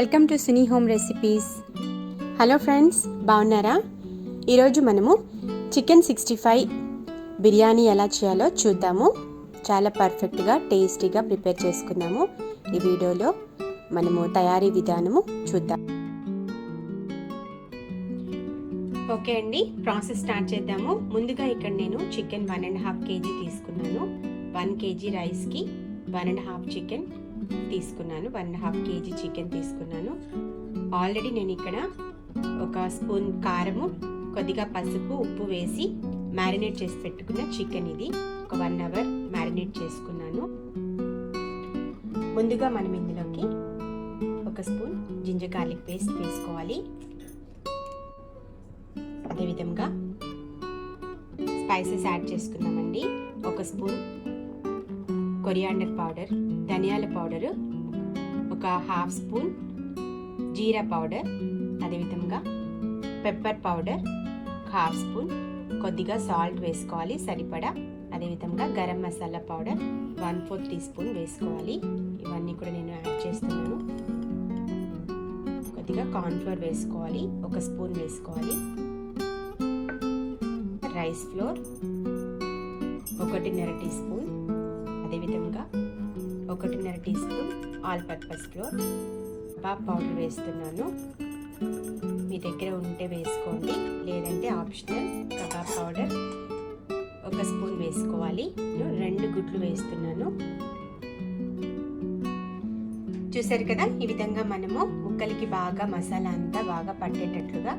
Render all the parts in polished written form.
Welcome to cine home recipes. Hello friends, బాగున్నారా? ఈరోజు మనము చికెన్ 65 బిర్యానీ ఎలా చేయాలో చూద్దాము. చాలా పర్ఫెక్ట్గా టేస్టీగా ప్రిపేర్ చేసుకుందాము. ఈ వీడియోలో మనము తయారీ విధానము చూద్దాం. ఓకే అండి, ప్రాసెస్ స్టార్ట్ చేద్దాము. ముందుగా ఇక్కడ నేను చికెన్ 1.5 kg తీసుకున్నాను. 1 kg రైస్కి 1.5 చికెన్ తీసుకున్నాను. 1.5 kg చికెన్ తీసుకున్నాను. ఆల్రెడీ నేను ఇక్కడ 1 స్పూన్ కారము, కొద్దిగా పసుపు, ఉప్పు వేసి మ్యారినేట్ చేసి పెట్టుకున్న చికెన్ ఇది. ఒక 1 అవర్ మ్యారినేట్ చేసుకున్నాను. ముందుగా మనం ఇందులోకి 1 స్పూన్ జింజర్ గార్లిక్ పేస్ట్ వేసుకోవాలి. అదేవిధంగా స్పైసెస్ యాడ్ చేసుకున్నామండి. 1 స్పూన్ కొరియాండర్ పౌడర్, ధనియాల పౌడరు, 1/2 స్పూన్ జీరా పౌడర్, అదేవిధంగా పెప్పర్ పౌడర్ 1/2 స్పూన్, కొద్దిగా సాల్ట్ వేసుకోవాలి సరిపడా. అదేవిధంగా garam masala powder 1/4 teaspoon వేసుకోవాలి. ఇవన్నీ కూడా నేను యాడ్ చేస్తున్నాను. కొద్దిగా కార్న్ఫ్లోర్ వేసుకోవాలి, 1 స్పూన్ వేసుకోవాలి. రైస్ ఫ్లోర్ 1.5 టీ స్పూన్, అదేవిధంగా 1.5 teaspoon all purpose flour. Kebab powder వేస్తున్నాను. మీ దగ్గర ఉంటే వేసుకోండి, లేదంటే ఆప్షనల్. కబాబ్ పౌడర్ 1 స్పూన్ వేసుకోవాలి. 2 గుడ్లు వేస్తున్నాను. చూసారు కదా, ఈ విధంగా మనము ముక్కలకి బాగా మసాలా అంతా బాగా పట్టేటట్లుగా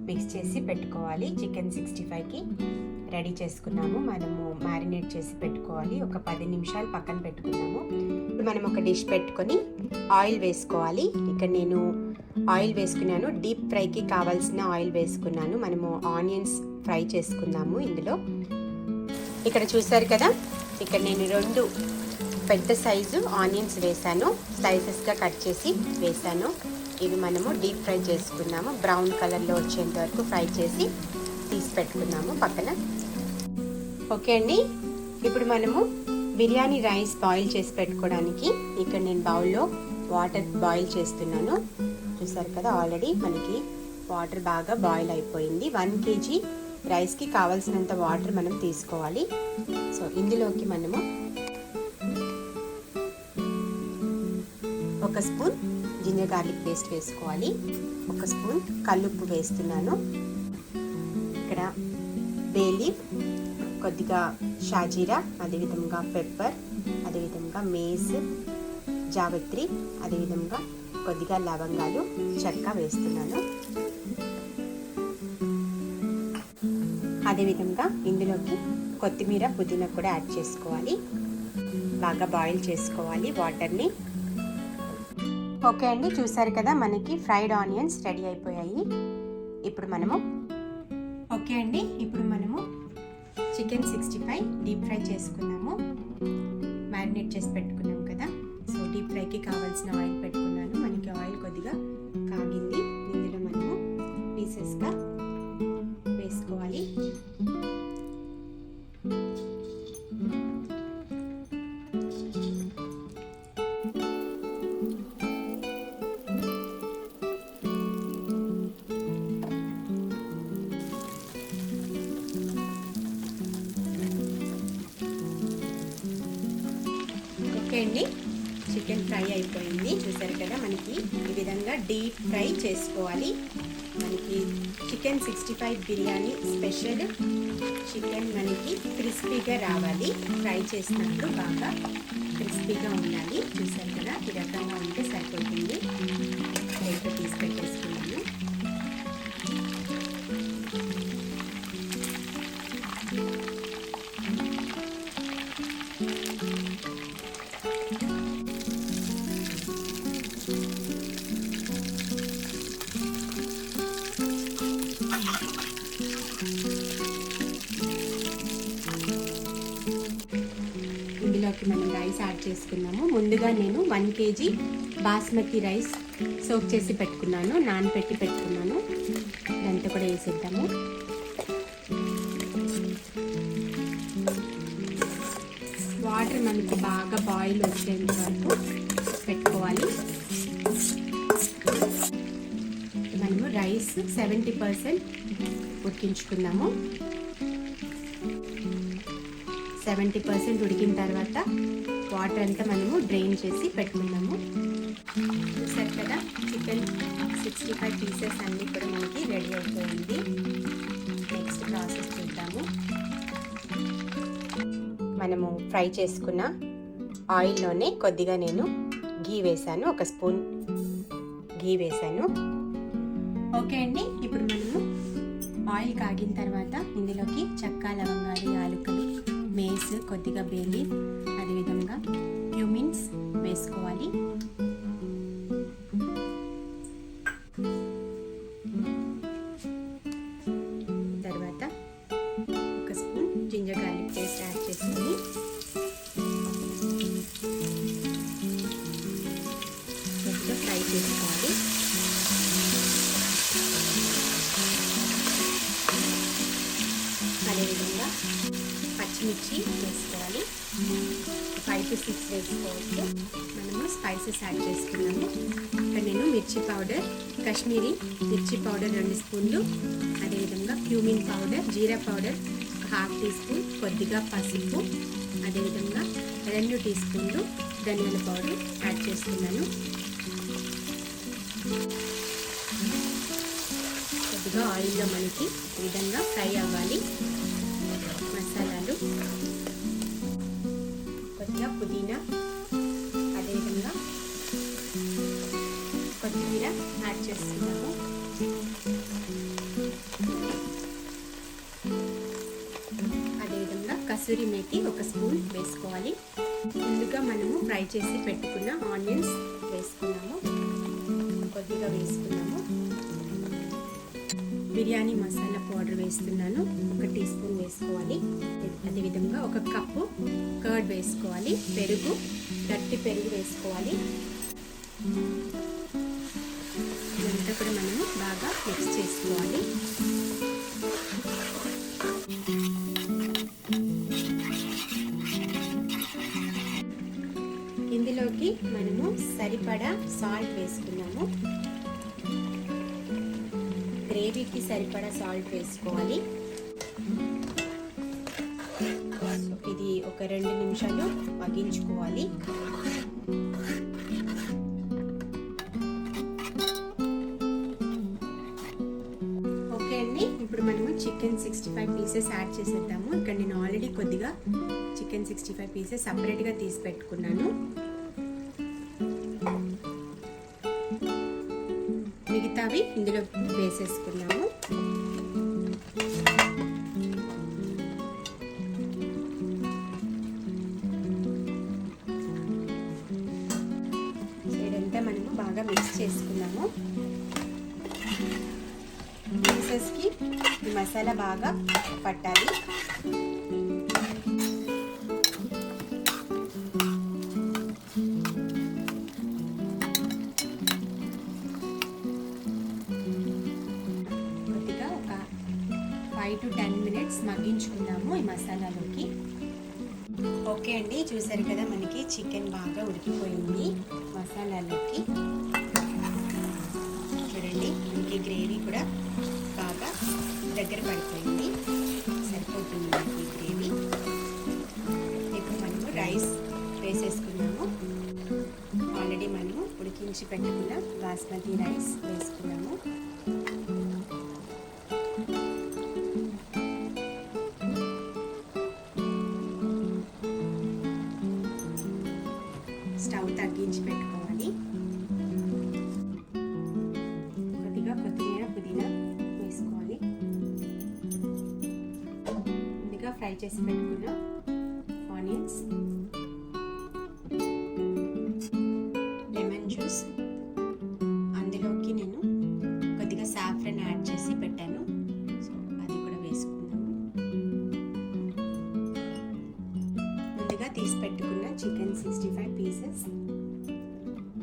మిక్స్ చేసి పెట్టుకోవాలి. చికెన్ 65కి రెడీ చేసుకున్నాము. మనము మ్యారినేట్ చేసి పెట్టుకోవాలి. ఒక 10 నిమిషాలు పక్కన పెట్టుకున్నాము. ఇప్పుడు మనం ఒక డిష్ పెట్టుకొని ఆయిల్ వేసుకోవాలి. ఇక్కడ నేను ఆయిల్ వేసుకున్నాను. డీప్ ఫ్రైకి కావాల్సిన ఆయిల్ వేసుకున్నాను. మనము ఆనియన్స్ ఫ్రై చేసుకున్నాము ఇందులో. ఇక్కడ చూసారు కదా, ఇక్కడ నేను 2 పెద్ద సైజు ఆనియన్స్ వేసాను. స్లైసెస్గా కట్ చేసి వేసాను. ఇవి మనము డీప్ ఫ్రై చేసుకున్నాము. బ్రౌన్ కలర్లో వచ్చేంత వరకు ఫ్రై చేసి తీసి పెట్టుకున్నాము పక్కన. ఓకే అండి, ఇప్పుడు మనము బిర్యానీ రైస్ బాయిల్ చేసి పెట్టుకోవడానికి ఇక్కడ నేను బౌల్లో వాటర్ బాయిల్ చేస్తున్నాను. చూసారు కదా, ఆల్రెడీ మనకి వాటర్ బాగా బాయిల్ అయిపోయింది. 1 kg రైస్కి కావాల్సినంత వాటర్ మనం తీసుకోవాలి. సో ఇందులోకి మనము 1 స్పూన్ జింజర్ గార్లిక్ పేస్ట్ వేసుకోవాలి. 1 స్పూన్ కల్లుప్పు వేస్తున్నాను. ఇక్కడ బే లీఫ్, కొద్దిగా షాజీరా, అదేవిధంగా పెప్పర్, అదేవిధంగా మేస్, జావిత్రి, అదేవిధంగా కొద్దిగా లవంగాలు, చెక్క వేస్తున్నాను. అదేవిధంగా ఇందులోకి కొత్తిమీర, పుదీనా కూడా యాడ్ చేసుకోవాలి. బాగా బాయిల్ చేసుకోవాలి వాటర్ని. ఓకే అండి, చూసారు కదా, మనకి ఫ్రైడ్ ఆనియన్స్ రెడీ అయిపోయాయి. ఇప్పుడు మనము చికెన్ 65 డీప్ ఫ్రై చేసుకున్నాము. మ్యారినేట్ చేసి పెట్టుకున్నాం కదా. సో డీప్ ఫ్రైకి కావాల్సిన ఆయిల్ పెట్టుకున్నాను. మనకి ఆయిల్ కొద్దిగా కాగింది. ఇందులో మనము పీసెస్గా వేసుకోవాలి. అండి, చికెన్ ఫ్రై అయిపోయింది. చూసారు కదా, మనకి ఈ విధంగా డీప్ ఫ్రై చేసుకోవాలి. మనకి చికెన్ 65 బిర్యానీ స్పెషల్. చికెన్ మనకి క్రిస్పీగా రావాలి. ఫ్రై చేసినప్పుడు బాగా క్రిస్పీగా ఉండాలి. చూసారు కదా, ఈ రకంగా ఉంటే సరిపోతుంది. ప్లేట్లో తీసి పెట్టేసుకున్నాను. ఇందులోకి మనం రైస్ యాడ్ చేసుకున్నాము. ముందుగా నేను 1 kg బాస్మతి రైస్ సోక్ చేసి పెట్టుకున్నాను, నానబెట్టి పెట్టుకున్నాను. ఇదంతా కూడా వేసేద్దాము. వాటర్ మనకి బాగా బాయిల్ వచ్చేంత వరకు పెట్టుకోవాలి. రైస్ 70% ఉడికించుకుందాము. 70% ఉడికిన తర్వాత వాటర్ అంతా మనము డ్రైన్ చేసి పెట్టుకుందాము. చూసారు కదా, చికెన్ 65 పీసెస్ అన్నీ కూడా మనకి రెడీ అయిపోయింది. నెక్స్ట్ ప్రాసెస్ చూద్దాము. మనము ఫ్రై చేసుకున్న ఆయిల్లోనే కొద్దిగా నేను ఘీ వేసాను, 1 స్పూన్ ఘీ వేసాను. ఓకే అండి, ఇప్పుడు మనము ఆయిల్ కాగిన తర్వాత ఇందులోకి చెక్క, లవంగాలు, యాలకులు, మేస్, కొద్దిగా బేలి, అదేవిధంగా క్యూమిన్స్ వేసుకోవాలి. తర్వాత 1 spoon ginger garlic paste add చేసుకొని కొద్దిగా ఫ్రై చేసుకోవాలి. అదేవిధంగా పచ్చిమిర్చి వేసుకోవాలి. 5 to 6 వేసుకోవచ్చు. మనము స్పైసెస్ యాడ్ చేసుకున్నాము. ఇక్కడ నేను మిర్చి పౌడర్, కాశ్మీరీ మిర్చి పౌడర్ 2 స్పూన్లు, అదేవిధంగా క్యూమిన్ పౌడర్, జీరా పౌడర్ 1/2 టీ స్పూన్, కొద్దిగా పసుపు, అదేవిధంగా 2 టీ స్పూన్లు ధనియాల పౌడర్ యాడ్ చేస్తున్నాను. కొద్దిగా ఆయిల్లో మనకి ఈ విధంగా ఫ్రై అవ్వాలి మసాలాలు. కొద్దిగా పుదీనా, అదేవిధంగా కొత్తిమీర యాడ్ చేస్తున్నాము. అదేవిధంగా కసూరి మేతి 1 స్పూన్ వేసుకోవాలి. ముందుగా మనము ఫ్రై చేసి పెట్టుకున్న ఆనియన్స్ వేసుకున్నాము, కొద్దిగా వేసుకున్నాము. బిర్యానీ మసాలా పౌడర్ వేస్తున్నాను, 1 టీ స్పూన్ వేసుకోవాలి. అదేవిధంగా 1 కప్పు కర్డ్ వేసుకోవాలి. పెరుగు, గట్టి పెరుగు వేసుకోవాలి. ఇదంతా కూడా మనము బాగా మిక్స్ చేసుకోవాలి. ఇందులోకి మనము సరిపడా సాల్ట్ వేసుకున్నాము. గ్రేవీకి సరిపడా సాల్ట్ వేసుకోవాలి. ఇది ఒక 2 నిమిషాలు మగ్గించుకోవాలి. ఓకే అండి, ఇప్పుడు మనము చికెన్ 65 పీసెస్ యాడ్ చేసేద్దాము. ఇక్కడ నేను ఆల్రెడీ కొద్దిగా చికెన్ 65 పీసెస్ సపరేట్గా తీసి పెట్టుకున్నాను. మిగతావి ఇందులో వేసేసుకున్నాము. ఇదంతా మనము బాగా మిక్స్ చేసుకున్నాము. పీసెస్కి ఈ మసాలా బాగా పట్టాలి. కొద్దిగా ఒక 5 to 10 మినిట్స్ మగ్గించుకుందాము ఈ మసాలాలోకి. ఓకే అండి, చూసారు కదా, మనకి చికెన్ బాగా ఉడికిపోయింది మసాలాలోకి. చూడండి, మనకి గ్రేవీ కూడా బాగా దగ్గర పడిపోయింది. సరిపోతుంది మనకి గ్రేవీ. ఇప్పుడు మనము రైస్ వేసేసుకున్నాము. ఆల్రెడీ మనము ఉడికించి పెట్టుకున్న బాస్మతి రైస్ వేసుకున్నాము. స్టవ్ తగ్గించి పెట్టుకోవాలి. కొద్దిగా కొత్తిమీర, పుదీనా వేసుకోవాలి. ముందుగా ఫ్రై చేసి పెట్టుకున్న ఆనియన్స్, లెమన్ జ్యూస్, అందులోకి నేను కొద్దిగా సాఫ్రన్ యాడ్ చేసి పెట్టాను, సో అది కూడా వేసుకుందాము. ముందుగా తీసి పెట్టుకున్న చికెన్ 65 పీసెస్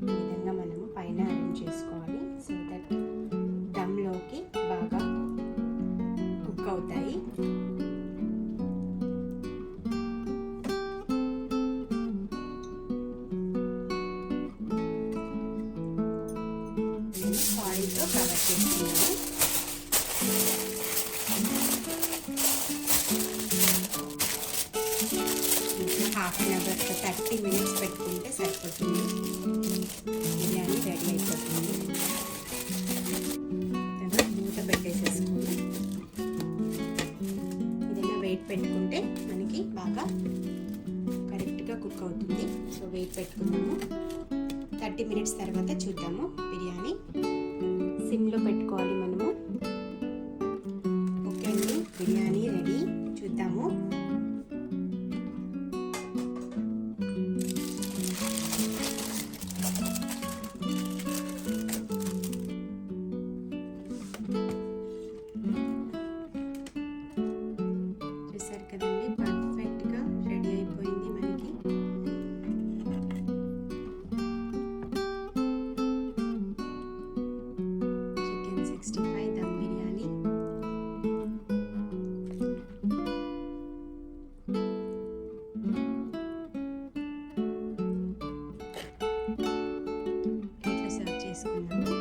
ఈ విధంగా మనము పైన అరేంజ్ చేసుకోవాలి. సో దట్ దమ్లోకి బాగా కుక్ అవుతాయి. నేను ఆయిల్తో కవర్ చేస్తున్నాను. హాఫ్ అన్ అవర్ 30 మినిట్స్ పెట్టుకుంటే సరిపోతుంది. బిర్యానీ రెడీ అయిపోతుంది. మూత పెట్టేసేసుకుందాం. ఏదైనా వెయిట్ పెట్టుకుంటే మనకి బాగా కరెక్ట్గా కుక్ అవుతుంది. సో వెయిట్ పెట్టుకుందాము. 30 మినిట్స్ తర్వాత చూద్దాము. బిర్యానీ సిమ్లో పెట్టుకోవాలి మనము. ఓకే అండి, బిర్యానీ రెడీ. చూద్దాము. చూసారు కదండి, పర్ఫెక్ట్గా రెడీ అయిపోయింది మనకి. చికెన్ 65 దమ్ బిర్యానీ. ప్లేట్లో సర్వ్ చేసుకున్నాము.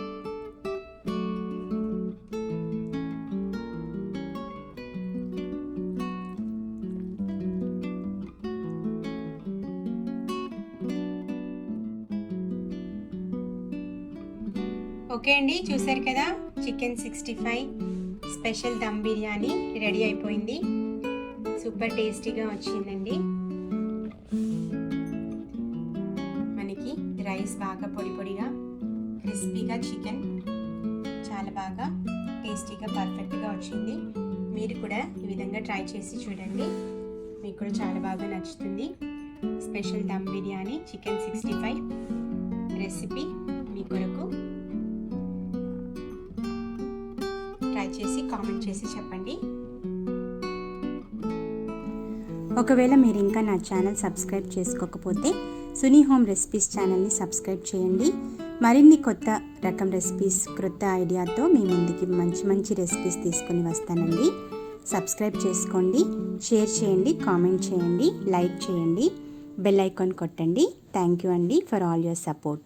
ఓకే అండి, చూసారు కదా, chicken 65 special dum biryani ready అయిపోయింది. సూపర్ టేస్టీగా వచ్చిందండి. మనకి రైస్ బాగా పొడి పొడిగా క్రిస్పీగా, చికెన్ చాలా బాగా టేస్టీగా పర్ఫెక్ట్గా వచ్చింది. మీరు కూడా ఈ విధంగా ట్రై చేసి చూడండి, మీకు కూడా చాలా బాగా నచ్చుతుంది. Special dum biryani chicken 65 recipe మీ కొరకు ట్రై చేసి కామెంట్ చేసి చెప్పండి. ఒకవేళ మీరు ఇంకా నా ఛానల్ సబ్స్క్రైబ్ చేసుకోకపోతే సునీ హోమ్ రెసిపీస్ ఛానల్ని సబ్స్క్రైబ్ చేయండి. మరిన్ని కొత్త రకం రెసిపీస్, క్రొత్త ఐడియాతో మీ ముందుకి మంచి మంచి రెసిపీస్ తీసుకొని వస్తానండి. సబ్స్క్రైబ్ చేసుకోండి, షేర్ చేయండి, కామెంట్ చేయండి, లైక్ చేయండి, బెల్ ఐకాన్ కొట్టండి. థ్యాంక్ యూ అండి ఫర్ ఆల్ యువర్ సపోర్ట్.